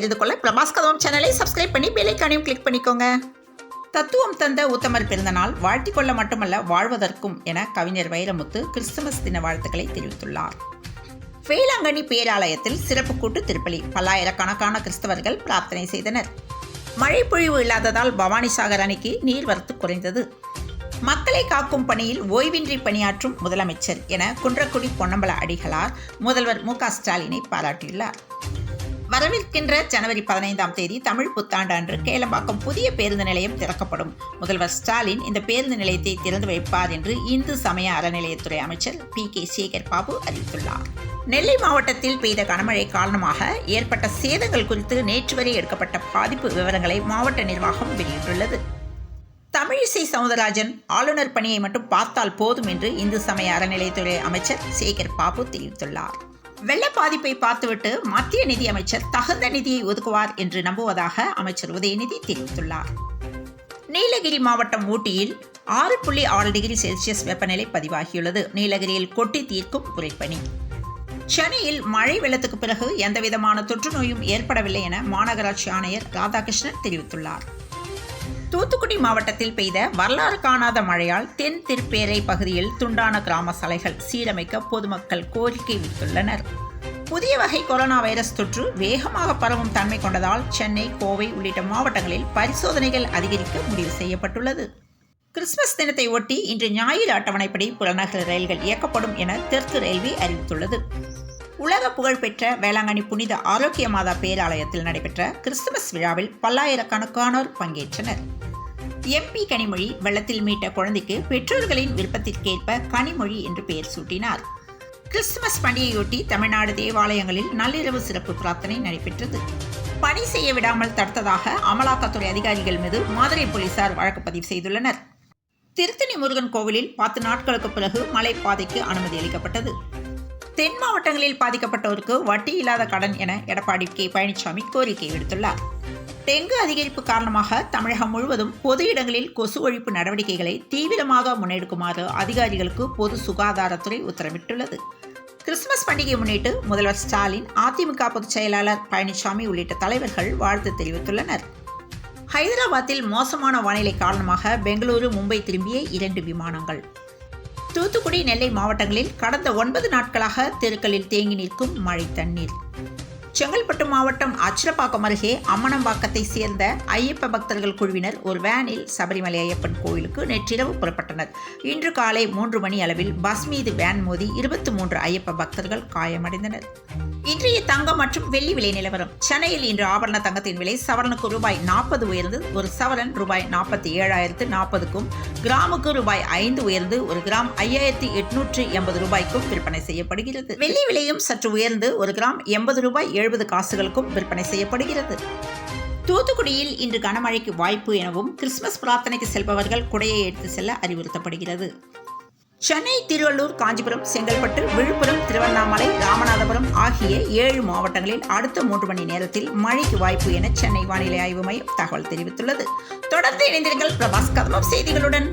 தெரிந்து கொள்ள பிரபாஸ் கதவம் சேனலை சப்ஸ்கிரைப் பண்ணி பெல் ஐகானையும் கிளிக் பண்ணிக்கோங்க. தத்துவம் தந்த உத்தமர் பிறந்தநாள் வாழ்த்திக் கொள்ள மட்டுமல்ல வாழ்வதற்கும் என கவிஞர் வைரமுத்து கிறிஸ்துமஸ் தின வாழ்த்துக்களை தெரிவித்துள்ளார். வேளாங்கண்ணி பேராலயத்தில் சிறப்பு கூட்டு திருப்பலி, பல்லாயிரக்கணக்கான கிறிஸ்தவர்கள் பிரார்த்தனை செய்தனர். மழை பொழிவு இல்லாததால் பவானிசாகர் அணைக்கு நீர்வரத்து குறைந்தது. மக்களை காக்கும் பணியில் ஓய்வின்றி பணியாற்றும் முதலமைச்சர் என குன்றக்குடி பொன்னம்பல அடிகளார் முதல்வர் மு க ஸ்டாலினை பாராட்டியுள்ளார். வரவிருக்கின்ற ஜனவரி 15ஆம் தேதி தமிழ் புத்தாண்டு அன்று கேளம்பாக்கம் புதிய பேருந்து நிலையம் திறக்கப்படும். முதல்வர் ஸ்டாலின் இந்த பேருந்து நிலையத்தை திறந்து வைப்பார் என்று இந்து சமய அறநிலையத்துறை அமைச்சர் பி.கே. சேகர் பாபு அறிவித்துள்ளார். நெல்லை மாவட்டத்தில் பெய்த கனமழை காரணமாக ஏற்பட்ட சேதங்கள் குறித்து நேற்று வரை எடுக்கப்பட்ட பாதிப்பு விவரங்களை மாவட்ட நிர்வாகம் வெளியிட்டுள்ளது. தமிழிசை சவுந்தரராஜன் ஆளுநர் பணியை மட்டும் பார்த்தால் போதும் என்று இந்து சமய அறநிலையத்துறை அமைச்சர் சேகர் பாபு தெரிவித்துள்ளார். வெள்ள பாதிப்பை பார்த்துவிட்டு மத்திய நிதி அமைச்சர் தகுந்த நிதியை ஒதுக்குவார் என்று நம்புவதாக அமைச்சர் உதயநிதி தெரிவித்துள்ளார். நீலகிரி மாவட்டம் ஊட்டியில் 6.6 டிகிரி செல்சியஸ் வெப்பநிலை பதிவாகியுள்ளது. நீலகிரியில் கொட்டி தீர்க்கும் உறைபனி. சென்னையில் மழை வெள்ளத்துக்கு பிறகு எந்தவிதமான தொற்று நோயும் ஏற்படவில்லை என மாநகராட்சி ஆணையர் ராதாகிருஷ்ணன் தெரிவித்துள்ளார். தூத்துக்குடி மாவட்டத்தில் பெய்த வரலாறு காணாத மழையால் தென் திருப்பேரை பகுதியில் துண்டான கிராம சாலைகள் சீரமைக்க பொதுமக்கள் கோரிக்கை விடுத்துள்ளனர். புதிய வகை கொரோனா வைரஸ் தொற்று வேகமாக பரவும் தன்மை கொண்டதால் சென்னை, கோவை உள்ளிட்ட மாவட்டங்களில் பரிசோதனைகள் அதிகரிக்க முடிவு செய்யப்பட்டுள்ளது. கிறிஸ்துமஸ் தினத்தை ஒட்டி இன்று ஞாயிறு அட்டவணைப்படி புறநகர் ரயில்கள் இயக்கப்படும் என தெற்கு ரயில்வே அறிவித்துள்ளது. உலக புகழ்பெற்ற வேளாங்கண்ணி புனித ஆரோக்கிய மாதா பேராலயத்தில் நடைபெற்ற கிறிஸ்துமஸ் விழாவில் பல்லாயிரக்கணக்கானோர் பங்கேற்றனர். MP கனிமொழி வெள்ளத்தில் மீட்ட குழந்தைக்கு பெற்றோர்களின் விருப்பத்திற்கேற்ப கனிமொழி என்று பெயர் சூட்டினார். கிறிஸ்துமஸ் பண்டிகையொட்டி தமிழ்நாடு தேவாலயங்களில் நள்ளிரவு சிறப்பு பிரார்த்தனை நடைபெற்றது. பணி செய்ய விடாமல் தடுத்ததாக அமலாக்கத்துறை அதிகாரிகள் மீது மதுரை போலீசார் வழக்கு பதிவு செய்துள்ளனர். திருத்தணி முருகன் கோவிலில் 10 நாட்களுக்கு பிறகு மலைப்பாதைக்கு அனுமதி அளிக்கப்பட்டது. தென் மாவட்டங்களில் பாதிக்கப்பட்டோருக்கு வட்டி இல்லாத கடன் என எடப்பாடி கே. பழனிசாமி கோரிக்கை விடுத்துள்ளார். டெங்கு அதிகரிப்பு காரணமாக தமிழகம் முழுவதும் பொது இடங்களில் கொசு ஒழிப்பு நடவடிக்கைகளை தீவிரமாக முன்னெடுக்குமாறு அதிகாரிகளுக்கு பொது சுகாதாரத்துறை உத்தரவிட்டுள்ளது. கிறிஸ்துமஸ் பண்டிகையை முன்னிட்டு முதல்வர் ஸ்டாலின், அதிமுக பொதுச் செயலாளர் பழனிசாமி உள்ளிட்ட தலைவர்கள் வாழ்த்து தெரிவித்துள்ளனர். ஹைதராபாத்தில் மோசமான வானிலை காரணமாக பெங்களூரு, மும்பை திரும்பிய 2 விமானங்கள். தூத்துக்குடி, நெல்லை மாவட்டங்களில் கடந்த 9 நாட்களாக தெருக்களில் தேங்கி நிற்கும் மழை தண்ணீர். செங்கல்பட்டு மாவட்டம் அச்சிரப்பாக்கம் அருகே அம்மனம்பாக்கத்தை சேர்ந்த ஐயப்ப பக்தர்கள் குழுவினர் ஒரு வேனில் சபரிமலை ஐயப்பன் கோயிலுக்கு நேற்றிரவு புறப்பட்டனர். இன்று காலை 3 மணி அளவில் பஸ் மீது வேன் மோதி 23 ஐயப்ப பக்தர்கள் காயமடைந்தனர். இன்றைய தங்கம் மற்றும் வெள்ளி விலை நிலவரம். சென்னையில் இன்று ஆபரண தங்கத்தின் விலை சவரனுக்கு ரூபாய் 40 உயர்ந்து ஒரு சவரன் ரூபாய் 47,040க்கும், கிராமுக்கு ரூபாய் 5 உயர்ந்து ஒரு கிராம் 5,880 ரூபாய்க்கும் விற்பனை செய்யப்படுகிறது. வெள்ளி விலையும் சற்று உயர்ந்து ஒரு கிராம் 80 ரூபாய் 70 காசுகளுக்கும் விற்பனை செய்யப்படுகிறது. தூத்துக்குடியில் இன்று கனமழைக்கு வாய்ப்பு எனவும் கிறிஸ்துமஸ் பிரார்த்தனைக்கு செல்பவர்கள் குடையை எடுத்து செல்ல அறிவுறுத்தப்படுகிறது. சென்னை, திருவள்ளூர், காஞ்சிபுரம், செங்கல்பட்டு, விழுப்புரம், திருவண்ணாமலை, ராமநாதபுரம் ஆகிய 7 மாவட்டங்களில் அடுத்த 3 மணி நேரத்தில் மழைக்கு வாய்ப்பு என சென்னை வானிலை ஆய்வு மையம் தகவல் தெரிவித்துள்ளது. தொடர்ந்து இணைந்திருங்கள் பிரபாஸ் கதவம் செய்திகளுடன்.